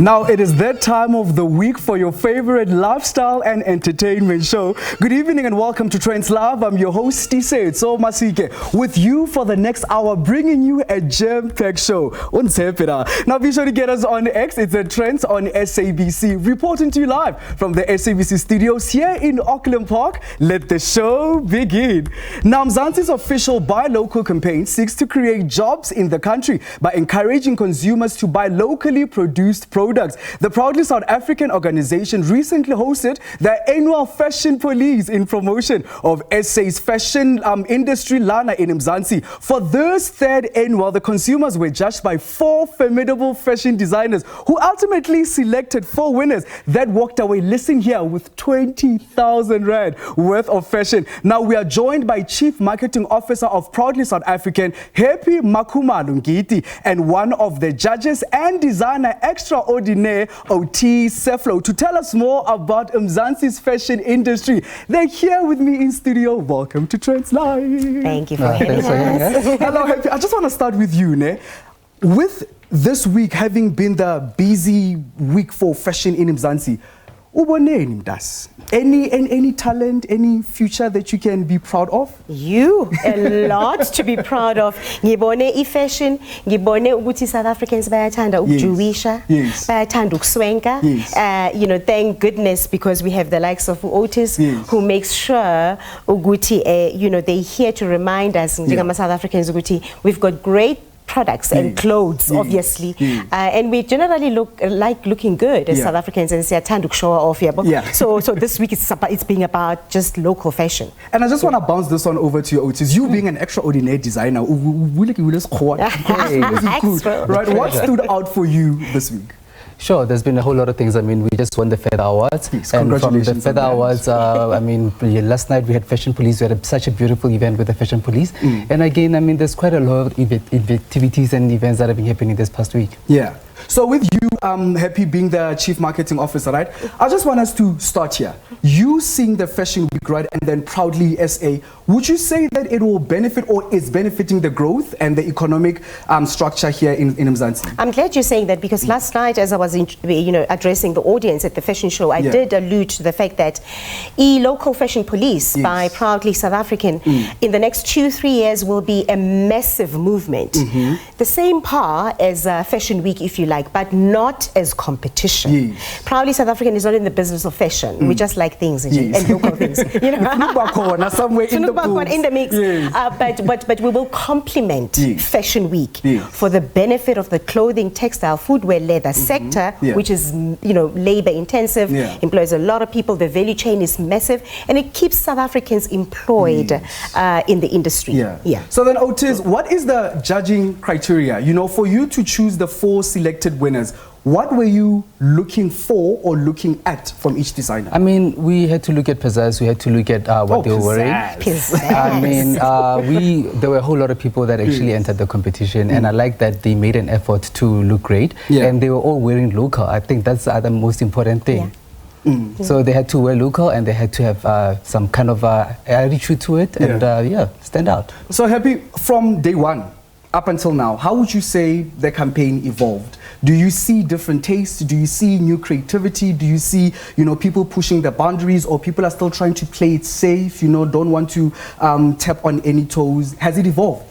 Now it is that time of the week for your favorite lifestyle and entertainment show. Good evening and welcome to Trendz Live. I'm your host, So Masike, with you for the next hour, bringing you a jam-packed show. Now be sure to get us on X. It's a Trendz on SABC. Reporting to you live from the SABC studios here in Auckland Park. Let the show begin. Now Mzansi's official Buy Local campaign seeks to create jobs in the country by encouraging consumers to buy locally produced products. The proudly South African organization recently hosted the annual Fashion Police in promotion of SA's fashion industry Lana in Mzansi. For this third annual, the consumers were judged by 4 formidable fashion designers who ultimately selected 4 winners that walked away, listen here, with 20,000 Rand worth of fashion. Now we are joined by Chief Marketing Officer of Proudly South African, Happy Makumalungiti, and one of the judges and designer extraordinaire OT Seflo to tell us more about Mzansi's fashion industry. They're here with me in studio. Welcome to Trendz Live. Thank you for having us. Hello, Happy. I just want to start with you, ne? With this week having been the busy week for fashion in Mzansi, any talent, any future that you can be proud of? A lot to be proud of. Ngibone fashion, ngibone ukuthi South Africans bayathanda ukujuwisha, bayathanda ukuswenka. You know, thank goodness, because we have the likes of Otis who makes sure ukuthi you know, they're here to remind us South Africans ukuthi we've got great products and clothes, obviously, and we generally like looking good as South Africans, and siyathanda ukushow off here. So this week it's being about just local fashion. And I just want to bounce this one over to you, Otis. You being an extraordinary designer, right? What stood out for you this week? Sure, there's been a whole lot of things. I mean, we just won the Feather Awards. Yes, and from the congratulations Feather Awards, I mean, last night we had Fashion Police. We had such a beautiful event with the Fashion Police. And again, I mean, there's quite a lot of activities and events that have been happening this past week. Yeah. So with you, Happy, being the Chief Marketing Officer, right? I just want us to start here. You seeing the Fashion Week, right, and then Proudly SA, would you say that it will benefit or is benefiting the growth and the economic structure here in Mzansi? I'm glad you're saying that, because last night, as I was addressing the audience at the fashion show, I did allude to the fact that local Fashion Police by Proudly South African in the next 2-3 years will be a massive movement. The same par as Fashion Week, if you like, but not as competition. Proudly South African is not in the business of fashion. We just like things and local things. You know, somewhere in the mix. But we will complement Fashion Week for the benefit of the clothing, textile, footwear, leather sector, which is labor intensive, employs a lot of people. The value chain is massive, and it keeps South Africans employed in the industry. So then, Otis, what is the judging criteria? You know, for you to choose the 4 selected winners, what were you looking for or looking at from each designer? I mean, we had to look at pizzazz, we had to look at what they were wearing. I mean, there were a whole lot of people that actually entered the competition, and I like that they made an effort to look great, and they were all wearing local. I think that's the most important thing. So they had to wear local, and they had to have some kind of attitude to it, and stand out. So Happy, from day one up until now, how would you say the campaign evolved? Do you see different tastes? Do you see new creativity? Do you see, people pushing the boundaries, or people are still trying to play it safe, don't want to tap on any toes? Has it evolved?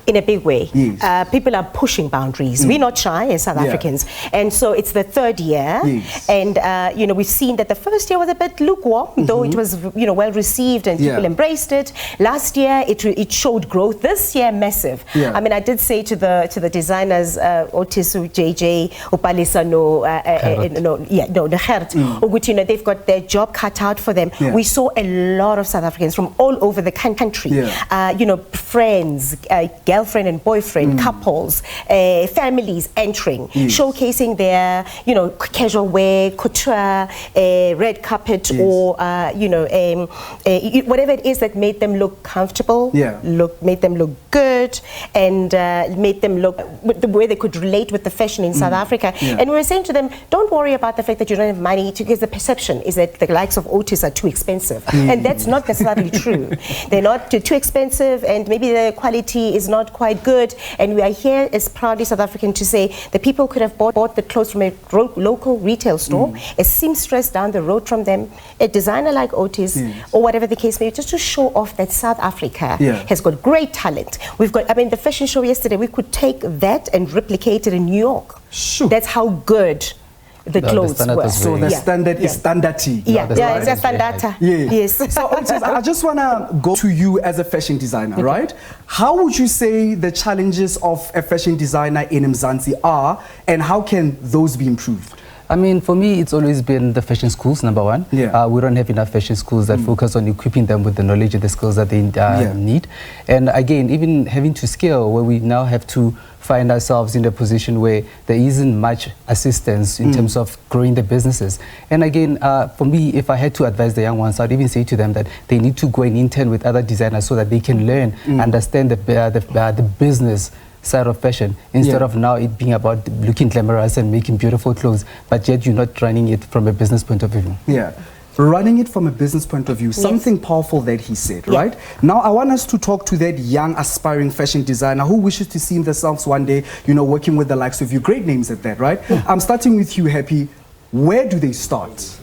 In a big way. People are pushing boundaries. We're not shy as South Africans. And so it's the 3rd year. And, we've seen that the first year was a bit lukewarm, though it was, well received and people embraced it. Last year, it showed growth. This year, massive. I mean, I did say to the designers, Otis, JJ, Upalisa, they've got their job cut out for them. We saw a lot of South Africans from all over the country, friends, girlfriend and boyfriend, couples, families entering, showcasing their, casual wear, couture, red carpet, or, whatever it is that made them look comfortable, made them look good, and made them look the way they could relate with the fashion in South Africa. And we were saying to them, don't worry about the fact that you don't have money, because the perception is that the likes of Otis are too expensive. And that's not necessarily true. They're not too expensive, and maybe the quality is not not quite good. And we are here as proudly South African to say the people could have bought the clothes from a local retail store, a seamstress down the road from them, a designer like Otis, or whatever the case may be, just to show off that South Africa has got great talent. We've got, I mean, the fashion show yesterday, we could take that and replicate it in New York. Sure. That's how good the clothes were. So the standard is standardy. It's a standard. Yes. So Otis, I just want to go to you as a fashion designer, right? How would you say the challenges of a fashion designer in Mzansi are, and how can those be improved? I mean, for me, it's always been the fashion schools, number one. We don't have enough fashion schools that focus on equipping them with the knowledge and the skills that they need. And again, even having to scale, where we now have to find ourselves in a position where there isn't much assistance in terms of growing the businesses. And again, for me, if I had to advise the young ones, I'd even say to them that they need to go and intern with other designers so that they can learn, understand the business side of fashion, instead of now it being about looking glamorous and making beautiful clothes, but yet you're not running it from a business point of view. Running it from a business point of view, something powerful that he said, right? Now I want us to talk to that young aspiring fashion designer who wishes to see themselves one day, you know, working with the likes of you. Great names at that, right? I'm starting with you, Happy. Where do they start?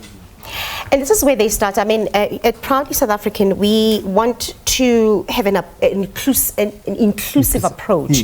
And this is where they start. I mean, at Proudly South African, we want to have an inclusive approach.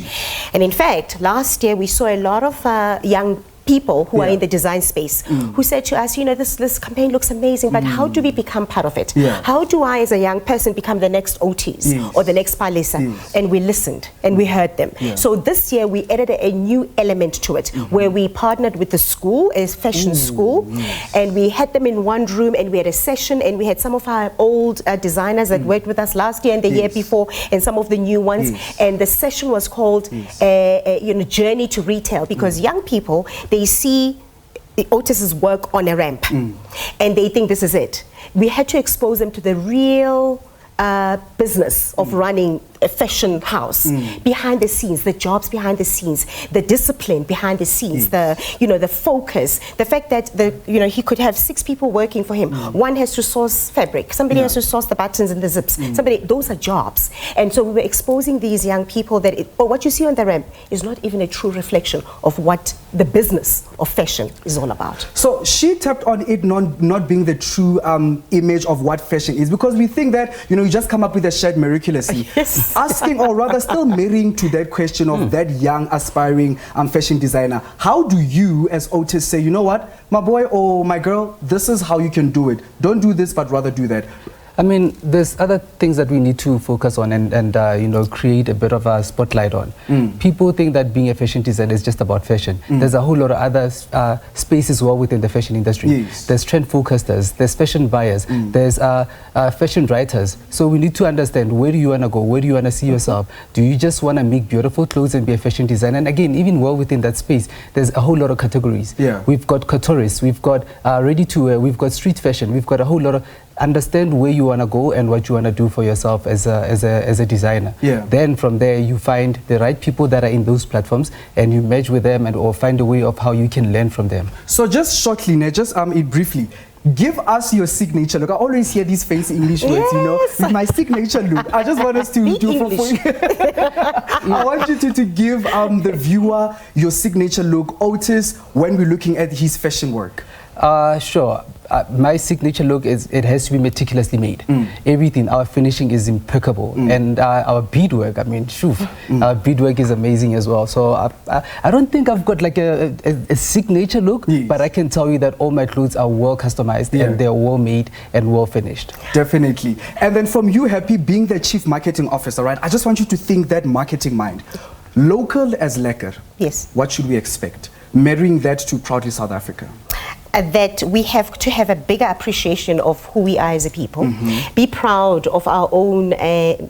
And in fact, last year we saw a lot of young people who are in the design space who said to us, you know, this campaign looks amazing, but how do we become part of it? How do I as a young person become the next Otis or the next Palisa? And we listened and we heard them. So this year we added a new element to it where we partnered with the school, a fashion school, and we had them in one room and we had a session and we had some of our old designers that worked with us last year and the year before and some of the new ones. And the session was called you know, Journey to Retail, because young people, they see the Otis's work on a ramp and they think this is it. We had to expose them to the real business of running a fashion house, behind the scenes, the jobs behind the scenes, the discipline behind the scenes, the, you know, the focus, the fact that he could have 6 people working for him. One has to source fabric, somebody has to source the buttons and the zips, those are jobs. And so we were exposing these young people that what you see on the ramp is not even a true reflection of what the business of fashion is all about. So she tapped on it not being the true image of what fashion is, because we think that, you know, you just come up with a shirt miraculously. Asking, or rather still marrying to that question of that young aspiring fashion designer, how do you as Otis say, you know what, my boy or my girl, this is how you can do it. Don't do this, but rather do that. I mean, there's other things that we need to focus on and you know, create a bit of a spotlight on. People think that being a fashion designer is just about fashion. There's a whole lot of other spaces well within the fashion industry. There's trend forecasters, there's fashion buyers, there's fashion writers. So we need to understand, where do you want to go? Where do you want to see yourself? Do you just want to make beautiful clothes and be a fashion designer? And again, even well within that space, there's a whole lot of categories. We've got couture, we've got ready to wear, we've got street fashion, we've got a whole lot of. Understand where you want to go and what you want to do for yourself as a designer. Then from there you find the right people that are in those platforms and you merge with them or find a way of how you can learn from them. So just shortly, just briefly, give us your signature look. I always hear these fancy English words, you know, with my signature look. I just want us to do for you. I want you to give the viewer your signature look, Otis, when we're looking at his fashion work. Sure. My signature look is, it has to be meticulously made. Everything, our finishing is impeccable. And our beadwork, I mean, our beadwork is amazing as well. So I don't think I've got like a signature look, but I can tell you that all my clothes are well customized and they're well made and well finished. Definitely. And then from you, Happy, being the chief marketing officer, right? I just want you to think that marketing mind. Local as lekker. What should we expect? Marrying that to Proudly South Africa. That we have to have a bigger appreciation of who we are as a people, be proud of our own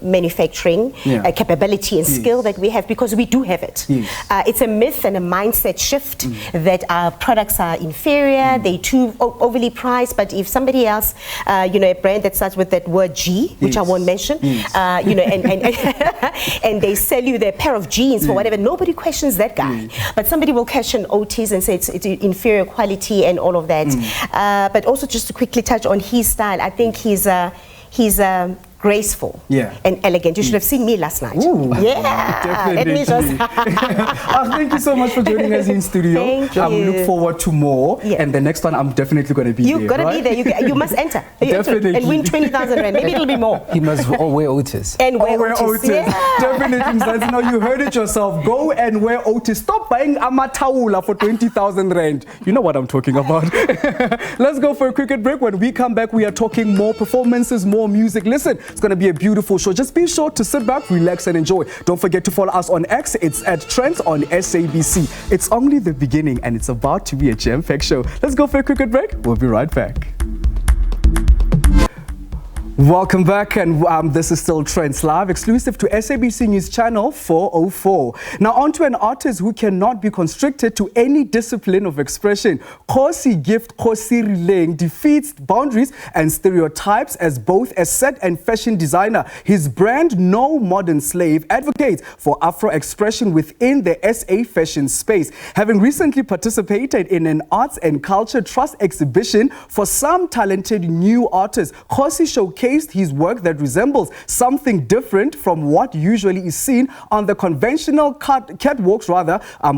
manufacturing capability and skill that we have, because we do have it. It's a myth and a mindset shift that our products are inferior, they're too overly priced, but if somebody else, you know, a brand that starts with that word G, which I won't mention, you know, and they sell you their pair of jeans for whatever, nobody questions that guy. But somebody will question Otis and say it's inferior quality and all of that. But also just to quickly touch on his style, I think he's graceful and elegant. You should have seen me last night. Ooh, yeah, let me just. Thank you so much for joining us in studio. Thank you. I look forward to more. And the next one, I'm definitely going to be there. You've got to be there. You must enter. Definitely. And win 20,000 rand. Maybe it'll be more. He must wear Otis. And wear Otis. Yeah. Definitely, Mzansi. Now you heard it yourself. Go and wear Otis. Stop buying Amataula for 20,000 rand. You know what I'm talking about. Let's go for a cricket break. When we come back, we are talking more performances, more music. Listen, it's going to be a beautiful show. Just be sure to sit back, relax, and enjoy. Don't forget to follow us on X. It's at Trendz on SABC. It's only the beginning, and it's about to be a jam-packed show. Let's go for a cricket break. We'll be right back. Welcome back, and this is still Trendz Live, exclusive to SABC News Channel 404. Now on to an artist who cannot be constricted to any discipline of expression. Kgosi Gift Kgosierileng defeats boundaries and stereotypes as both a set and fashion designer. His brand, No Modern Slave, advocates for Afro expression within the SA fashion space. Having recently participated in an Arts and Culture Trust exhibition for some talented new artists, Kgosi showcased his work that resembles something different from what usually is seen on the conventional catwalks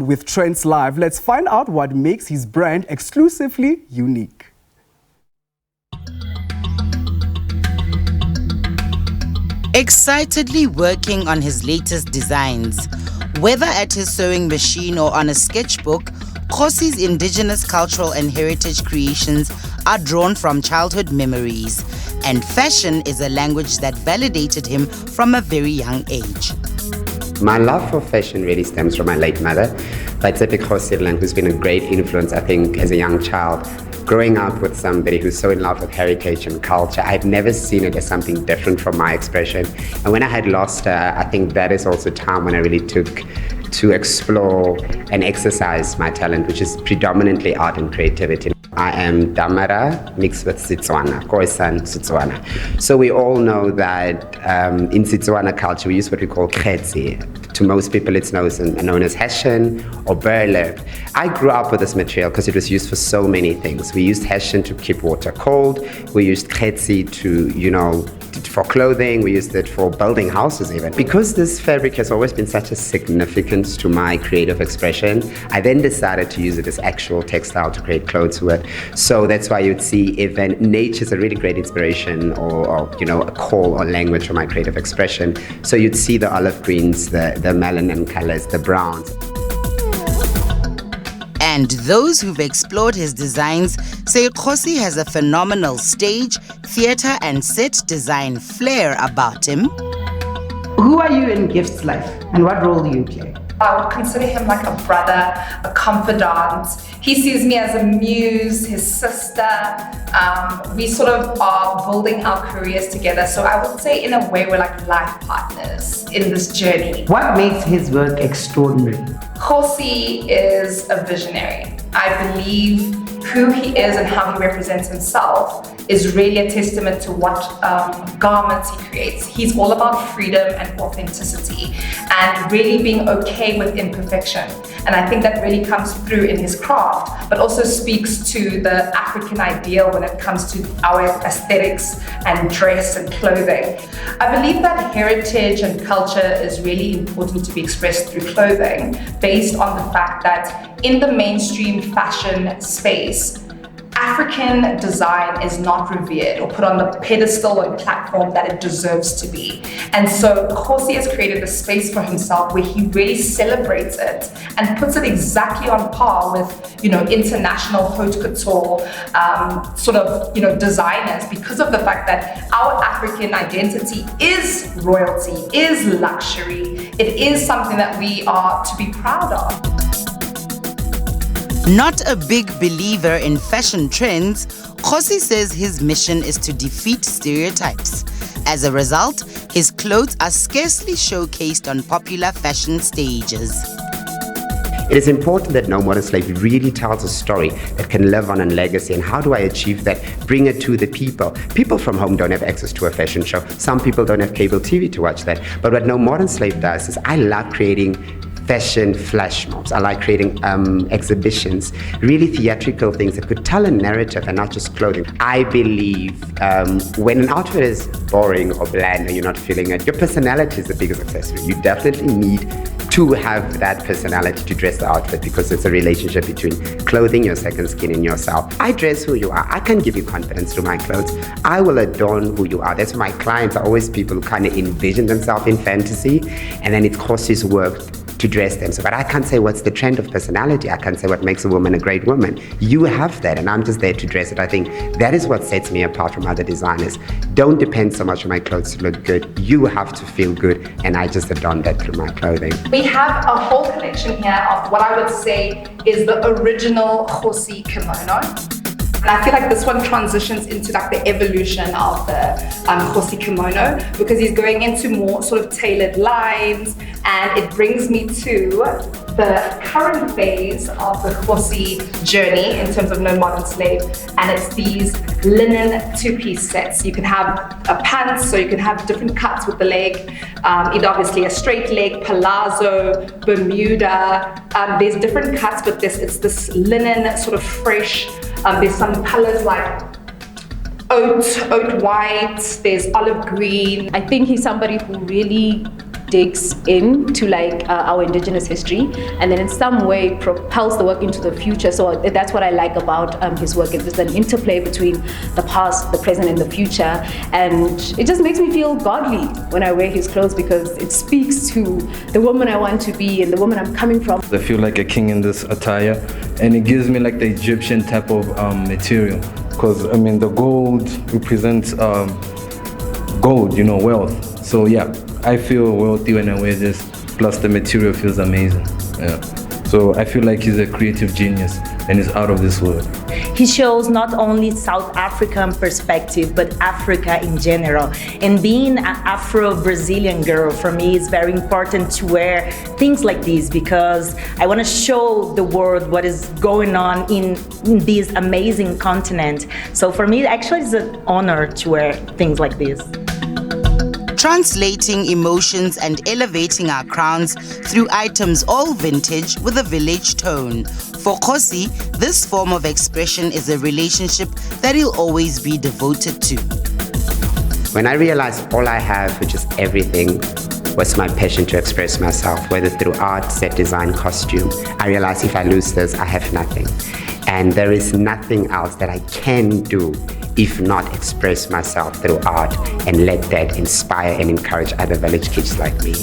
with Trendz Live. Let's find out what makes his brand exclusively unique. Excitedly working on his latest designs, whether at his sewing machine or on a sketchbook, Kgosi's indigenous cultural and heritage creations are drawn from childhood memories, and fashion is a language that validated him from a very young age. My love for fashion really stems from my late mother, Mahika Mahikeng, who's been a great influence, I think, as a young child. Growing up with somebody who's so in love with heritage and culture, I've never seen it as something different from my expression. And when I had lost her, I think that is also a time when I really took to explore and exercise my talent, which is predominantly art and creativity. I am Damara mixed with Setswana, Khoisan Setswana. So we all know that in Setswana culture, we use what we call Trendz. To most people, it's known as hessian or burlap. I grew up with this material because it was used for so many things. We used hessian to keep water cold. We used Trendz to, for clothing. We used it for building houses even. Because this fabric has always been such a significance to my creative expression, I then decided to use it as actual textile to create clothes with. So that's why you'd see even nature's a really great inspiration or a call or language for my creative expression. So you'd see the olive greens, the melanin colors, the browns. And those who've explored his designs say Kgosi has a phenomenal stage, theatre and set design flair about him. Who are you in Gift's life and what role do you play? I would consider him like a brother, a confidant. He sees me as a muse, his sister. We sort of are building our careers together. So I would say in a way we're like life partners in this journey. What makes his work extraordinary? Kgosi is a visionary. I believe who he is and how he represents himself is really a testament to what garments he creates. He's all about freedom and authenticity and really being okay with imperfection. And I think that really comes through in his craft, but also speaks to the African ideal when it comes to our aesthetics and dress and clothing. I believe that heritage and culture is really important to be expressed through clothing based on the fact that in the mainstream fashion space, African design is not revered or put on the pedestal and platform that it deserves to be. And so Kgosi has created a space for himself where he really celebrates it and puts it exactly on par with, international haute couture designers, because of the fact that our African identity is royalty, is luxury. It is something that we are to be proud of. Not a big believer in fashion trends, Kgosi says his mission is to defeat stereotypes. As a result, his clothes are scarcely showcased on popular fashion stages. It is important that No Modern Slave really tells a story that can live on a legacy. And how do I achieve that? Bring it to the people. People from home don't have access to a fashion show. Some people don't have cable TV to watch that. But what No Modern Slave does is I love creating fashion flash mobs. I like creating exhibitions, really theatrical things that could tell a narrative and not just clothing. I believe when an outfit is boring or bland or you're not feeling it, your personality is the biggest accessory. You definitely need to have that personality to dress the outfit, because it's a relationship between clothing, your second skin, and yourself. I dress who you are. I can give you confidence through my clothes. I will adorn who you are. That's why my clients are always people who kind of envision themselves in fantasy, and then it Khosi's work to dress them. So, but I can't say what's the trend of personality. I can't say what makes a woman a great woman. You have that, and I'm just there to dress it. I think that is what sets me apart from other designers. Don't depend so much on my clothes to look good. You have to feel good, and I just adorn that through my clothing. We have a whole collection here of what I would say is the original Kgosi kimono. And I feel like this one transitions into like the evolution of the Kgosi kimono, because he's going into more sort of tailored lines, and it brings me to the current phase of the Kgosi journey in terms of no modern slave, and it's these linen two-piece sets. You can have a pants, so you can have different cuts with the leg, either obviously a straight leg, palazzo, Bermuda. There's different cuts, but it's this linen sort of fresh. There's some colors like oat white, there's olive green. I think he's somebody who really digs into like our indigenous history, and then in some way propels the work into the future. So that's what I like about his work. There's an interplay between the past, the present, and the future, and it just makes me feel godly when I wear his clothes, because it speaks to the woman I want to be and the woman I'm coming from. I feel like a king in this attire, and it gives me like the Egyptian type of material, because I mean the gold represents gold, wealth. So yeah, I feel wealthy when I wear this, plus the material feels amazing. Yeah. So I feel like he's a creative genius and he's out of this world. He shows not only South African perspective, but Africa in general. And being an Afro-Brazilian girl, for me, it's very important to wear things like these, because I want to show the world what is going on in this amazing continent. So for me, actually, it's an honor to wear things like this. Translating emotions and elevating our crowns through items all vintage with a village tone. For Kgosi, this form of expression is a relationship that he'll always be devoted to. When I realized all I have, which is everything, was my passion to express myself, whether through art, set design, costume, I realized if I lose this, I have nothing. And there is nothing else that I can do if not express myself through art and let that inspire and encourage other village kids like me.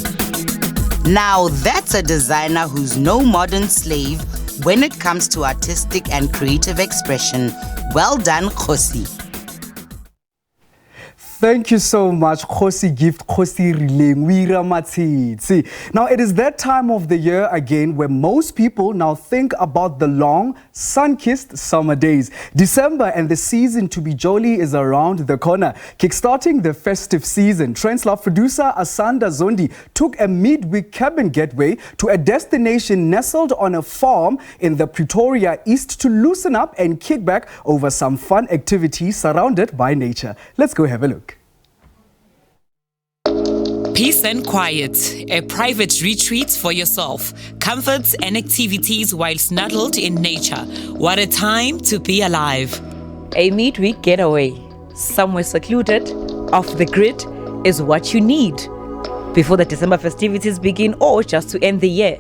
Now that's a designer who's no modern slave when it comes to artistic and creative expression. Well done, Kgosi. Thank you so much, Kgosi Gift Kgosierileng. Now, it is that time of the year again where most people now think about the long, sun-kissed summer days. December and the season to be jolly is around the corner. Kickstarting the festive season, Trendz Love producer Asanda Zondi took a midweek cabin getaway to a destination nestled on a farm in the Pretoria East to loosen up and kick back over some fun activities surrounded by nature. Let's go have a look. Peace and quiet, a private retreat for yourself, comforts and activities while snuggled in nature. What a time to be alive. A midweek getaway, somewhere secluded, off the grid, is what you need before the December festivities begin or just to end the year.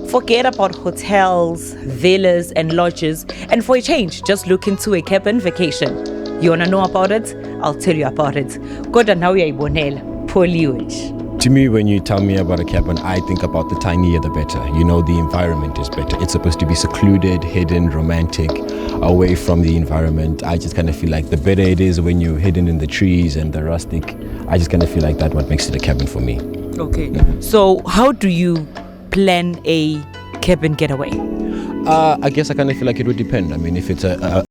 Forget about hotels, villas and lodges, and for a change, just look into a cabin vacation. You wanna know about it? I'll tell you about it. Kodwa nawe uyayibonela. To me, when you tell me about a cabin, I think about the tinier the better. The environment is better. It's supposed to be secluded, hidden, romantic, away from the environment. I just kind of feel like the better it is when you're hidden in the trees and the rustic. I just kind of feel like that's what makes it a cabin for me. Okay. So how do you plan a cabin getaway? I guess I kind of feel like it would depend. I mean, if it's a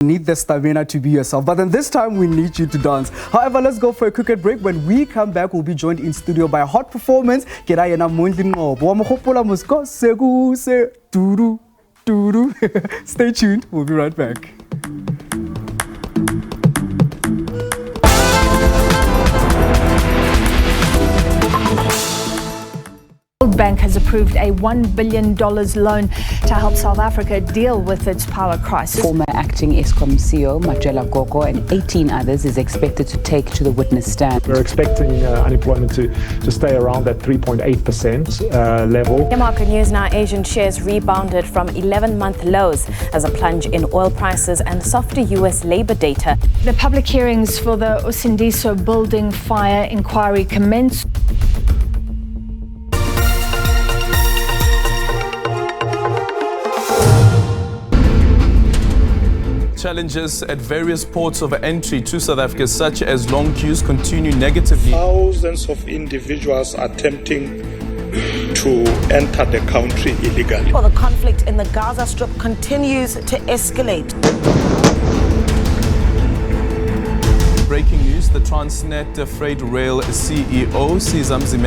Need the stamina to be yourself, but then this time we need you to dance. However, let's go for a quick break. When we come back, we'll be joined in studio by a hot performance. Stay tuned, we'll be right back. World Bank has approved a $1 billion loan to help South Africa deal with its power crisis. Former acting Eskom CEO Matjela Gogo and 18 others is expected to take to the witness stand. We're expecting unemployment to stay around that 3.8% level. The market news now, Asian shares rebounded from 11-month lows as a plunge in oil prices and softer US labor data. The public hearings for the Usindiso building fire inquiry commenced. Challenges at various ports of entry to South Africa, such as long queues, continue negatively. Thousands of individuals attempting to enter the country illegally. Well, the conflict in the Gaza Strip continues to escalate. Breaking news, the Transnet Freight Rail CEO, Mzansi,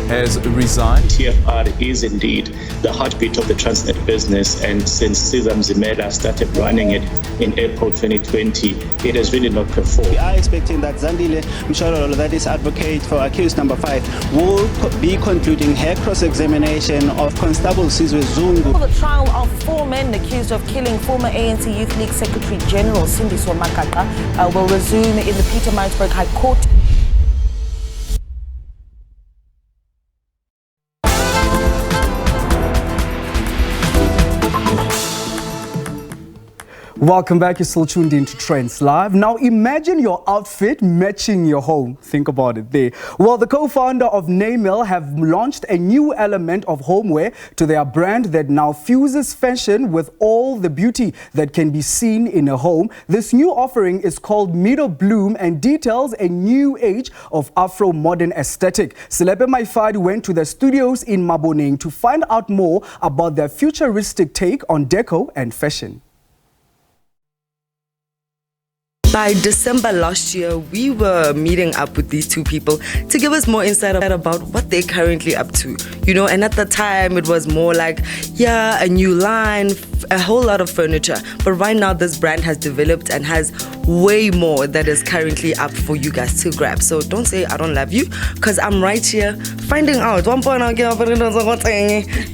has resigned. TFR is indeed the heartbeat of the Transnet business, and since Mzansi started running it in April 2020, it has really not performed. We are expecting that Zandile Mshololo, that is advocate for accused number 5, will be concluding her cross-examination of Constable Sizwe Zungu. The trial of 4 men accused of killing former ANC Youth League Secretary General Sindiswa Makaka will resume in the Pietermaritzburg High Court. Welcome back. You're still tuned in to Trendz Live. Now imagine your outfit matching your home. Think about it there. Well, the co-founder of Naymel have launched a new element of homeware to their brand that now fuses fashion with all the beauty that can be seen in a home. This new offering is called Meadow Bloom and details a new age of Afro-modern aesthetic. Selepe Maifadi went to the studios in Maboneng to find out more about their futuristic take on deco and fashion. By December last year, we were meeting up with these two people to give us more insight about what they're currently up to. You know, and at the time it was more like, yeah, a new line, a whole lot of furniture. But right now this brand has developed and has way more that is currently up for you guys to grab. So don't say I don't love you, because I'm right here finding out to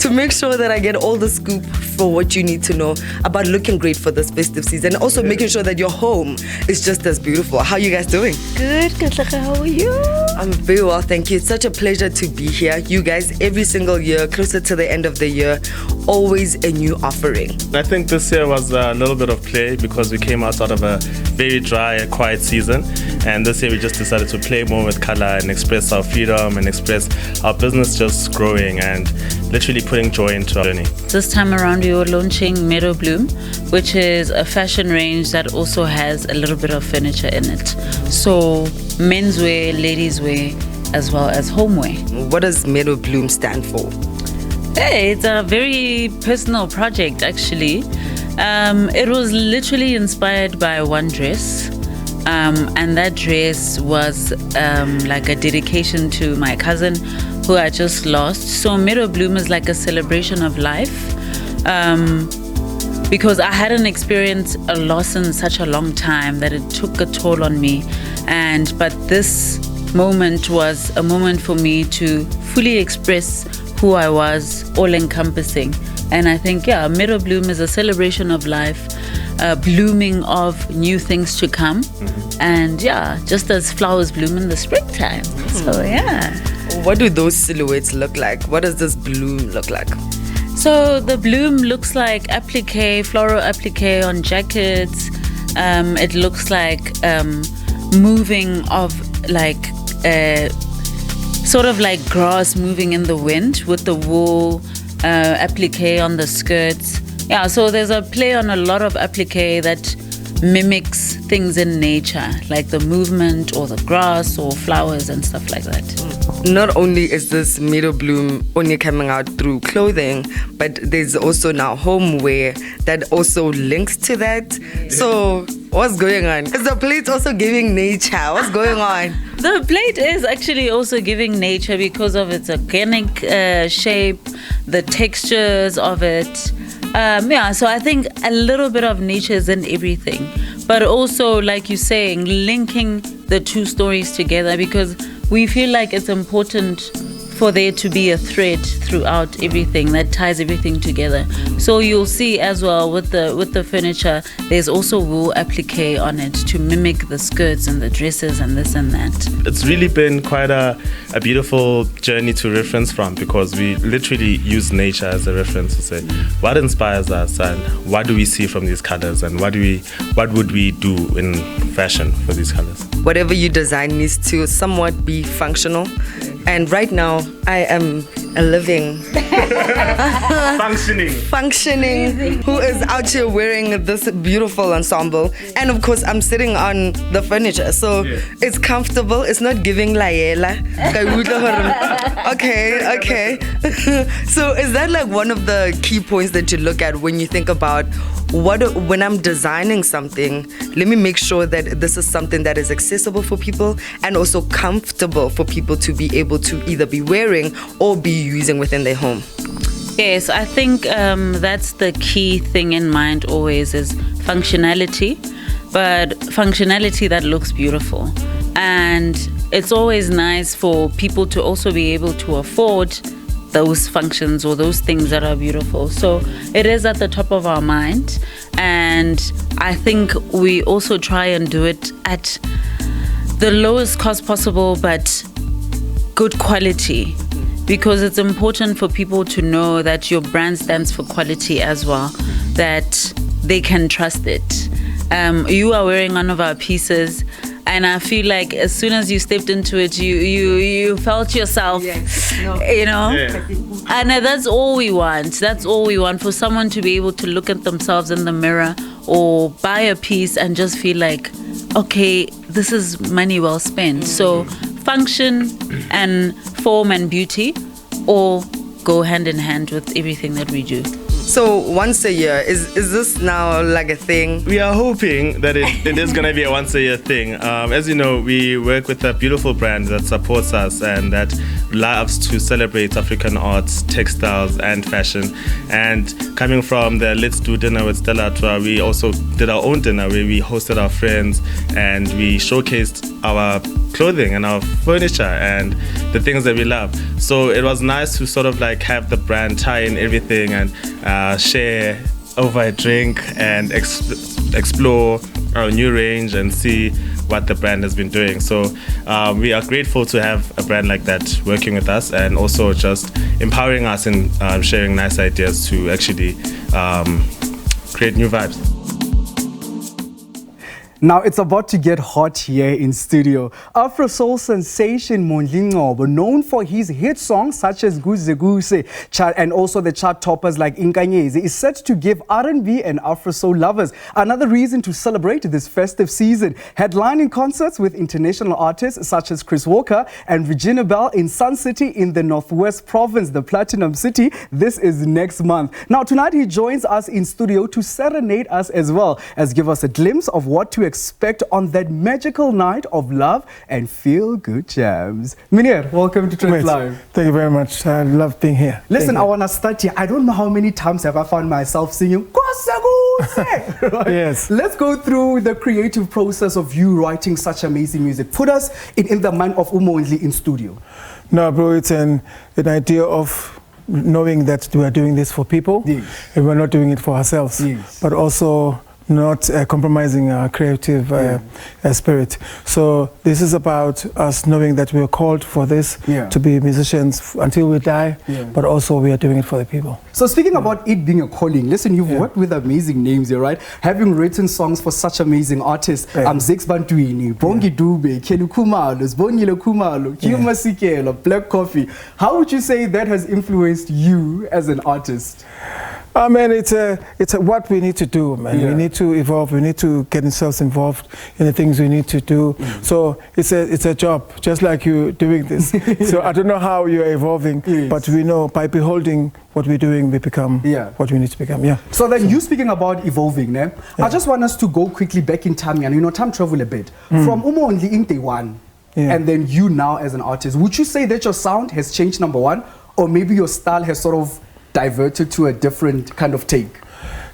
make sure that I get all the scoop for what you need to know about looking great for this festive season. Also making sure that your home is just as beautiful. How are you guys doing? Good. How are you? I'm very well, thank you. It's such a pleasure to be here. You guys, every single year, closer to the end of the year, always a new offering. I think this year was a little bit of play because we came out of a very dry and quiet season, and this year we just decided to play more with color and express our freedom and express our business just growing and literally putting joy into our journey. This time around we were launching Meadow Bloom, which is a fashion range that also has a little bit of furniture in it. So menswear, ladies wear, as well as homeware. What does Meadow Bloom stand for? Hey, it's a very personal project actually. It was literally inspired by one dress. And that dress was like a dedication to my cousin who I just lost. So Meadow Bloom is like a celebration of life. Because I hadn't experienced a loss in such a long time that it took a toll on me. But this moment was a moment for me to fully express who I was, all encompassing. And I think, yeah, Meadow Bloom is a celebration of life, blooming of new things to come. And yeah, just as flowers bloom in the springtime. So yeah. What do those silhouettes look like? What does this bloom look like? So the bloom looks like applique, floral applique on jackets. It looks like moving of like sort of like grass moving in the wind with the wool applique on the skirts. Yeah, so there's a play on a lot of applique that mimics things in nature, like the movement or the grass or flowers and stuff like that. Not only is this Meadow Bloom only coming out through clothing, but there's also now homeware that also links to that. So what's going on? Is the plate also giving nature? What's going on? The plate is actually also giving nature because of its organic shape, the textures of it. So I think a little bit of nature is in everything, but also, like you're saying, linking the two stories together, because we feel like it's important for there to be a thread throughout everything that ties everything together. So you'll see as well with the furniture, there's also wool applique on it to mimic the skirts and the dresses and this and that. It's really been quite a beautiful journey to reference from, because we literally use nature as a reference to say what inspires us and what do we see from these colors and what would we do in fashion for these colors. Whatever you design needs to somewhat be functional. And right now, I am a living, functioning, who is out here wearing this beautiful ensemble. And of course, I'm sitting on the furniture, so it's comfortable. It's not giving laela. Okay. So is that like one of the key points that you look at when you think about when I'm designing something? Let me make sure that this is something that is accessible for people and also comfortable for people to be able to either be wearing or be using within their home. Yes, I think that's the key thing in mind always is functionality, but functionality that looks beautiful. And it's always nice for people to also be able to afford those functions or those things that are beautiful. So it is at the top of our mind, and I think we also try and do it at the lowest cost possible but good quality, because it's important for people to know that your brand stands for quality as well, that they can trust it. You are wearing one of our pieces, and I feel like as soon as you stepped into it, you felt yourself, you know? Yeah. And that's all we want. That's all we want, for someone to be able to look at themselves in the mirror or buy a piece and just feel like, okay, this is money well spent. So function and form and beauty all go hand in hand with everything that we do. So once a year, is this now like a thing? We are hoping that it is going to be a once a year thing. As you know, we work with a beautiful brand that supports us and that loves to celebrate African arts, textiles and fashion. And coming from the Let's Do Dinner with Stella Tour, we also did our own dinner where we hosted our friends and we showcased our clothing and our furniture and the things that we love. So it was nice to sort of like have the brand tie in everything and share over a drink and explore our new range and see what the brand has been doing. So we are grateful to have a brand like that working with us and also just empowering us in sharing nice ideas to actually create new vibes. Now it's about to get hot here in studio. Afro soul sensation Mondli Ngcobo, known for his hit songs such as Guze Guse and also the chart toppers like Inkanyezi, is set to give R&B and Afro soul lovers another reason to celebrate this festive season. Headlining concerts with international artists such as Chris Walker and Regina Bell in Sun City in the Northwest Province, the Platinum City. This is next month. Now tonight he joins us in studio to serenade us as well as give us a glimpse of what to expect on that magical night of love and feel-good jams. Meneer, welcome to Trendz Live. Thank you very much. I love being here. Listen, I want to start here. I don't know how many times have I found myself singing Kgosi. Right? Yes. Let's go through the creative process of you writing such amazing music. Put us in the mind of Umondli in studio. No, bro, it's an idea of knowing that we are doing this for people, yes, and we're not doing it for ourselves, yes, but also not compromising our creative spirit. So this is about us knowing that we are called for this, to be musicians until we die, but also we are doing it for the people. So speaking about it being a calling, listen, you've worked with amazing names here, right? Having written songs for such amazing artists, Zix Bantwini, Bongi Dube, Kenu Khumalo, Bonile Khumalo, Kgosi Gift, Black Coffee. How would you say that has influenced you as an artist? I mean, it's what we need to do, man. We need to evolve. We need to get ourselves involved in the things we need to do. So it's a job, just like you doing this. So I don't know how you're evolving, but we know by beholding what we're doing, we become what we need to become. Yeah. So then you speaking about evolving, I just want us to go quickly back in time and time travel a bit from only in day one, and then you now as an artist. Would you say that your sound has changed, number one, or maybe your style has sort of diverted to a different kind of take?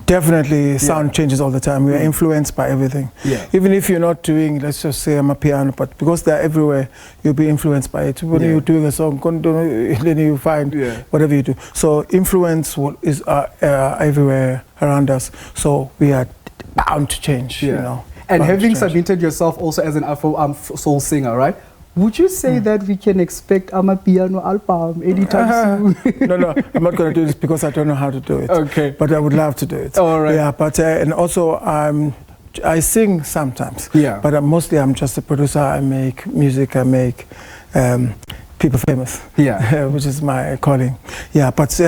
Definitely, sound changes all the time. We are influenced by everything. Even if you're not doing, let's just say I'm a piano, but because they're everywhere, you'll be influenced by it. When you're doing a song, then you find whatever you do. So influence is everywhere around us. So we are bound to change, you know. And having submitted yourself also as an Afro soul singer, right? Would you say that we can expect a piano album anytime soon? No, I'm not going to do this because I don't know how to do it. Okay. But I would love to do it. All right. Yeah, but and also I sing sometimes. Yeah. But mostly I'm just a producer. I make music. I make people famous. Yeah. Which is my calling. Yeah. But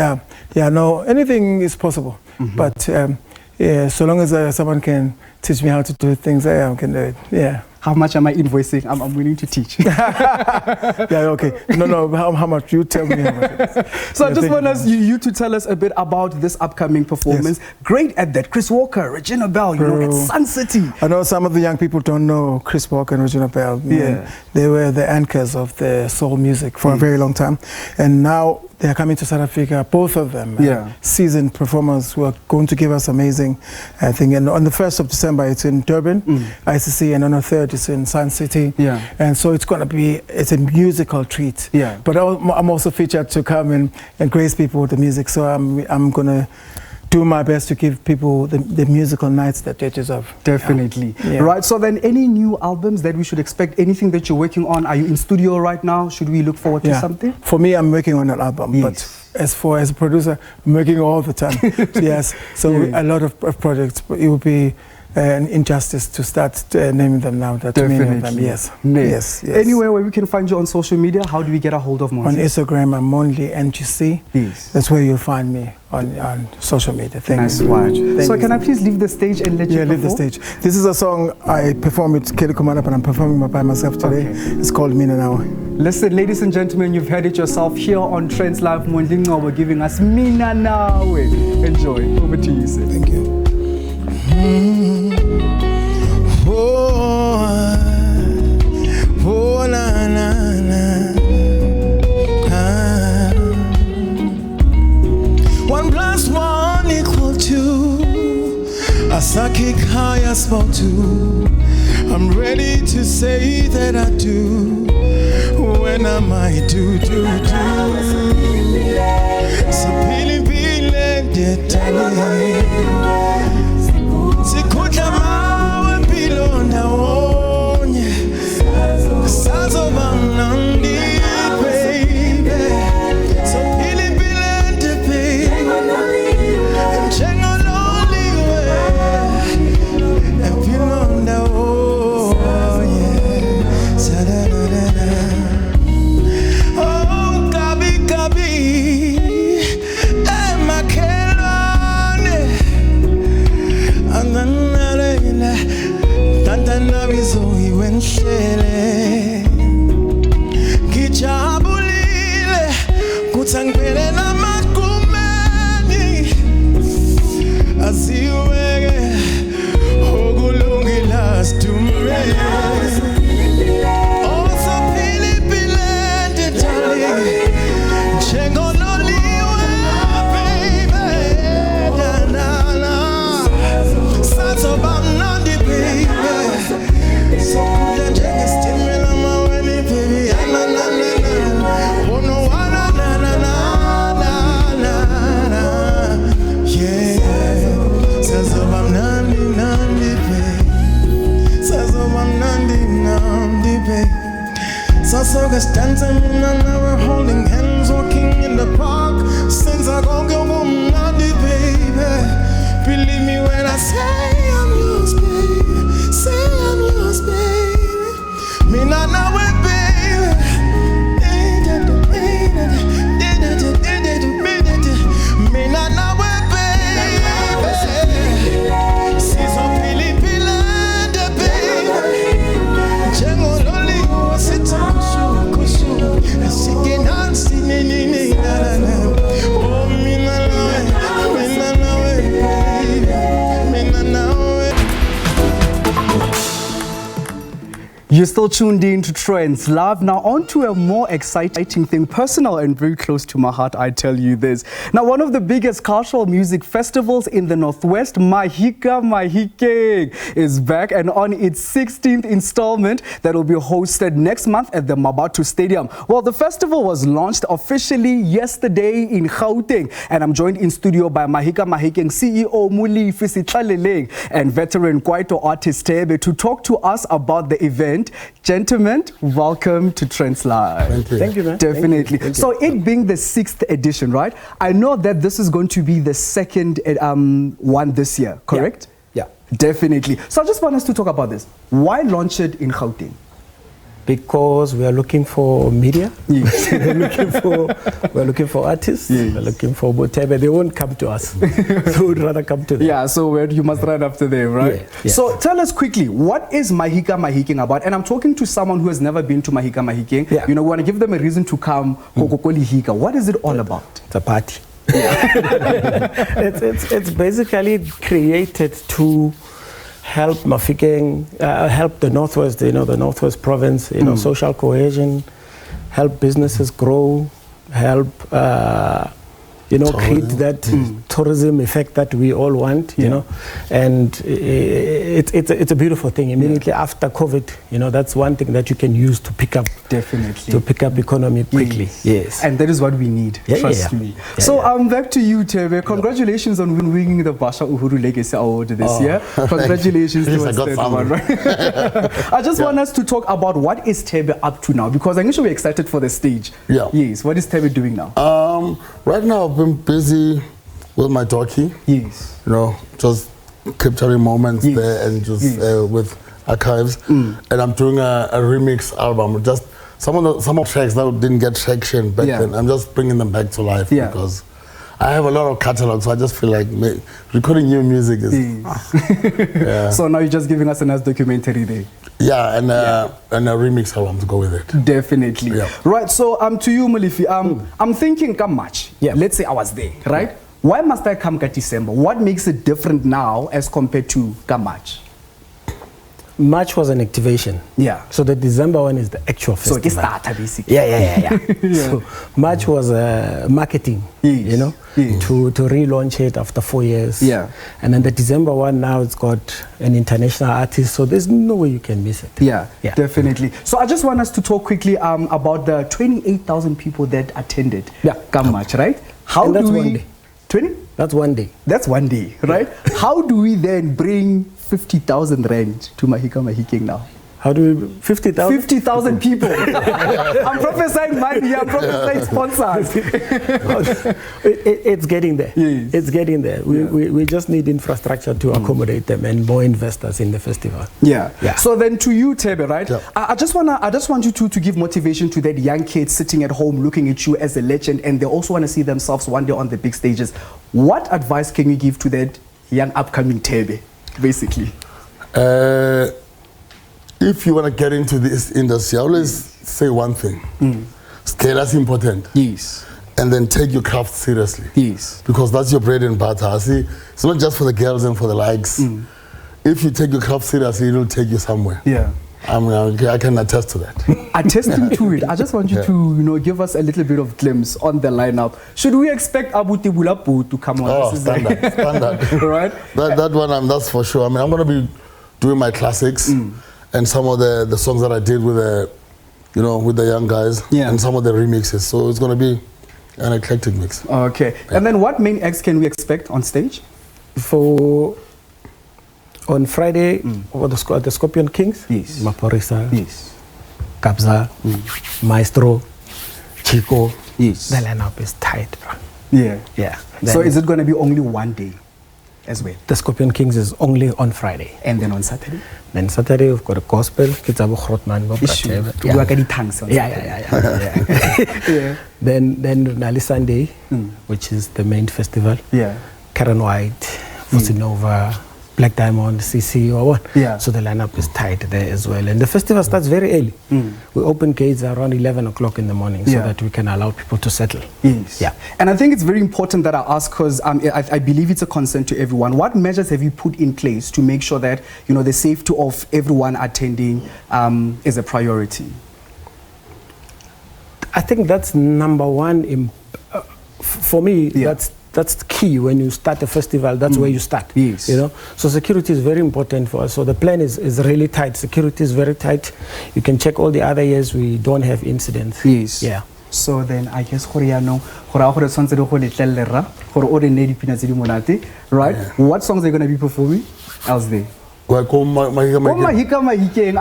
no, anything is possible. But so long as someone can teach me how to do things, I can do it. Yeah. How much am I invoicing? I'm willing to teach. Okay. No, how much? You tell me how much. So I just want you to tell us a bit about this upcoming performance. Great at that. Chris Walker, Regina Bell, at Sun City. I know some of the young people don't know Chris Walker and Regina Bell. They were the anchors of the soul music for a very long time. And now they are coming to South Africa, both of them, seasoned performers who are going to give us amazing thing. And on the 1st of December, it's in Durban, ICC, and on the 3rd, it's in Sun City. And so it's going to be, it's a musical treat. But I'm also featured to come and grace people with the music. So I'm going to do my best to give people the musical nights that they deserve. Definitely. Right, so then any new albums that we should expect, anything that you're working on? Are you in studio right now? Should we look forward to something? For me, I'm working on an album, but as a producer, I'm working all the time. So a lot of projects, but it would be an injustice to start naming them now. Many of them, yes. Anywhere where we can find you on social media, how do we get a hold of Mzansi? On Instagram, I'm only NGC. That's where you'll find me on social media. Thank you so much. So can I please leave the stage and let you perform? Leave the stage. This is a song I perform with Kelly Kumana, but I'm performing by myself today. It's called Mina Now. Listen, ladies and gentlemen, you've heard it yourself here on Trendz Live. Mondlingo were giving us Mina Now. Enjoy. Over to you, sir. Thank you. One plus one equal two. Asaki Kaya spoke to. I'm ready to say that I do. When I might do. So pili pile detale. Sikutla mawe pilo na onye. Sazo banandi baby. So pili pile de baby. Mchengo loli we. And pilo na onye. Sa-da-da-da-da. Oh, Gabi. Emma Kelane. Tantana bizoi wenhlele Kijabulile Kutsangpele na makumeni Aziwege Ogulungila stume Oso pilipile detali Chengo loliwe baby Danana Sato bamnandi baby So good and stimula my way, baby. Na na na na. Oh no, na na na na. Yeah. Says I'm nandi baby. Says I'm nandi baby. So guys dancing and we're holding hands, walking in the park. Since I go nandi baby. Believe me when I say I'm yours, baby. Say I'm yours, baby. Me not know it, baby. Me not know it, baby. You're still tuned in to Trendz Live. Now on to a more exciting thing, personal and very close to my heart, I tell you this. Now, one of the biggest cultural music festivals in the Northwest, Mahika Mahikeng, is back and on its 16th installment that will be hosted next month at the Mabatu Stadium. Well, the festival was launched officially yesterday in Gauteng, and I'm joined in studio by Mahika Mahikeng CEO Gift and veteran Kwaito artist Tebe to talk to us about the event. Gentlemen, welcome to Trendz Live. Thank you. Thank you, man. Definitely. Thank you. So it being the 6th edition, right? I know that this is going to be the second one this year, correct? Yeah. Definitely. So I just want us to talk about this. Why launch it in Gauteng? Because we are looking for media. Yes. we're looking for artists. Yes. We're looking for whatever. They won't come to us. So we'd rather come to them. Yeah, so you must run after them, right? Yeah. So tell us quickly, what is Mahika Mahikeng about? And I'm talking to someone who has never been to Mahika Mahikeng. Yeah. You know, we want to give them a reason to come. What is it all about? It's a party. it's basically created to help Mahikeng, help the Northwest, the Northwest province, social cohesion, help businesses grow, help, create that tourism effect that we all want, and it's a beautiful thing. Immediately after COVID, that's one thing that you can use to pick up. Definitely. To pick up economy quickly. Yes. And that is what we need, trust me. So back to you, Tebe. Congratulations on winning the Basha Uhuru Legacy Award this year. Congratulations to us, right? I just want us to talk about what is Tebe up to now, because I'm sure we're excited for the stage. Yeah. Yes. What is Tebe doing now? Right now I've been busy with my talkie. Yes. Just capturing moments there and just with archives. And I'm doing a remix album. Just some of tracks that didn't get traction back then. I'm just bringing them back to life because I have a lot of catalog, so I just feel like recording new music is. So now you're just giving us a nice documentary there. Yeah, and a remix album to go with it. Definitely. Yeah. Right. So to you, Malifi, I'm thinking come March. Yeah. Let's say I was there, right? Why must I come December? What makes it different now as compared to March? March was an activation. Yeah. So the December one is the actual festival. So it started basically. Yeah. So March was marketing, to relaunch it after 4 years. Yeah. And then the December one, now it's got an international artist, so there's no way you can miss it. Yeah, definitely. So I just want us to talk quickly about the 28,000 people that attended March, right? How do we... 1 day. 20? That's 1 day. That's 1 day, right? How do we then bring 50,000 rand to Mahika Mahikeng now? How do we... 50,000? 50,000 people. I'm prophesying money, I'm prophesying sponsors. It's getting there. Yes. It's getting there. We just need infrastructure to accommodate them and more investors in the festival. Yeah. So then to you, Tebe, right? Yeah. I just want you to give motivation to that young kid sitting at home looking at you as a legend, and they also want to see themselves one day on the big stages. What advice can you give to that young upcoming Tebe, basically? If you want to get into this industry, I always say one thing. Scale is important. Yes. And then take your craft seriously. Yes. Because that's your bread and butter. I see, it's not just for the girls and for the likes. If you take your craft seriously, it'll take you somewhere. Yeah. I can attest to that. Attesting to it, I just want you to give us a little bit of glimpse on the lineup. Should we expect Abu Tibulapu to come on? Oh, standard. Right? That one, that's for sure. I mean, I'm going to be doing my classics and some of the songs that I did with the young guys and some of the remixes. So it's going to be an eclectic mix. Okay. And then what main acts can we expect on stage? On Friday, the Scorpion Kings, Maporisa, Kabza, Maestro, Chico. Yes. The lineup is tight, bro. Yeah. So Then is it going to be only 1 day as well? the Scorpion Kings is only on Friday. And then on Saturday? Then Saturday we've got a gospel. Then Nali Sunday, which is the main festival. Yeah. Karen White, Fusinova, Black Diamond, CC or what. Yeah. So the lineup is tight there as well. And the festival starts very early. We open gates around 11 o'clock in the morning so that we can allow people to settle. Yes. Yeah. And I think it's very important that I ask, because I believe it's a concern to everyone. What measures have you put in place to make sure that, you know, the safety of everyone attending is a priority? I think that's number one. For me, that's the key. When you start a festival, that's where you start. Yes. You know, so security is very important for us. So the plan is really tight. Security is very tight. You can check all the other years we don't have incidents. Yes. Yeah. So then I guess right? What songs are you going to be performing else there? Mahika Mahikeng.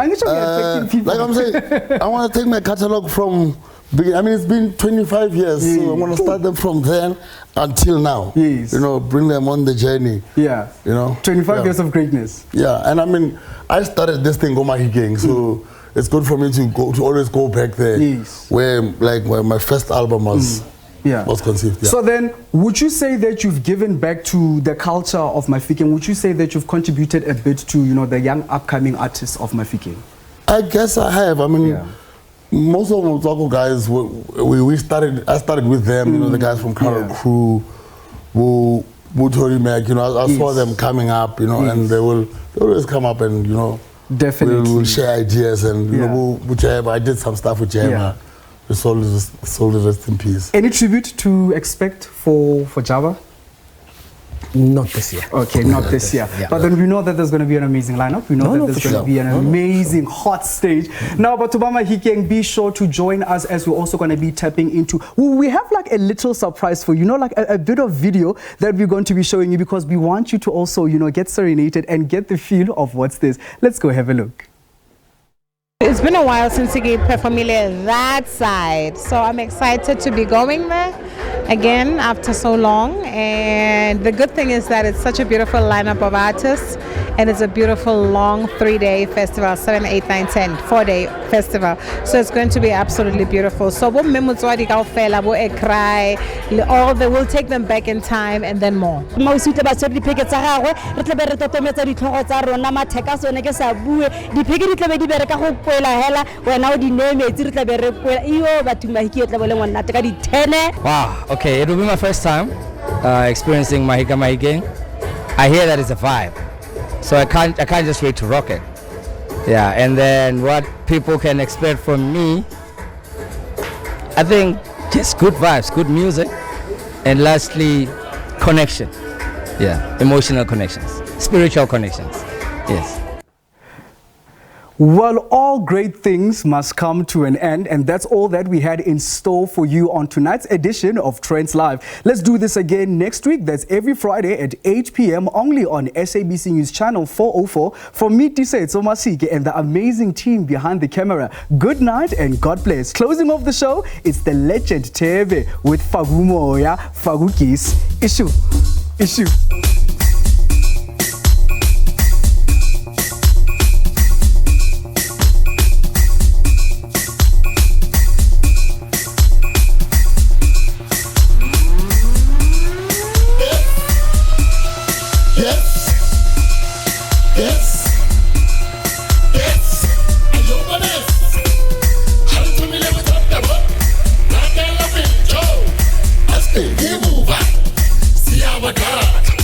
Like I'm saying, I want to take my catalog from I mean, it's been 25 years, so I'm going to start them from then until now. Yes. You know, bring them on the journey. Yeah. You know? 25 years of greatness. Yeah, and I mean, I started this thing, Mahika, so it's good for me to always go back there. Yes. Where my first album was conceived. Yeah. So then, would you say that you've given back to the culture of Mahikeng? Would you say that you've contributed a bit to, you know, the young upcoming artists of Mahikeng? I guess I have. I mean, most of the Mzansi guys, I started with them, you know, the guys from Carol Crew, who Tori Mac, you know, I saw them coming up, you know, and they will always come up and, you know, definitely we'll share ideas and, you know, I did some stuff with Jema. The soul rest in peace. Any tribute to expect for Java? Not this year. Okay, not this year. But then we know that there's going to be an amazing lineup. We know that there's going to be an amazing hot stage. Now, but Mahikeng, be sure to join us as we're also going to be tapping into. We have like a little surprise for you, you know, like a bit of video that we're going to be showing you, because we want you to also, you know, get serenaded and get the feel of what's this. Let's go have a look. It's been a while since we performed that side, so I'm excited to be going there again after so long. And the good thing is that it's such a beautiful lineup of artists, and it's a beautiful long 3-day festival, 7, 8, 9, 10, 4-day festival. So it's going to be absolutely beautiful. So we'll take them back in time and then more. Wow, okay, it will be my first time experiencing Mahika Mahikeng. I hear that it's a vibe, so I can't just wait to rock it. Yeah, and then what people can expect from me, I think just good vibes, good music, and lastly, connection. Yeah, emotional connections, spiritual connections. Yes. Well, all great things must come to an end, and that's all that we had in store for you on tonight's edition of Trendz Live. Let's do this again next week. That's every Friday at 8 p.m. only on SABC News Channel 404. From me, Kgosi Gift and the amazing team behind the camera, good night and God bless. Closing off the show, it's the legend Tebe with Fagumoya Fagukis. Issue. See our God.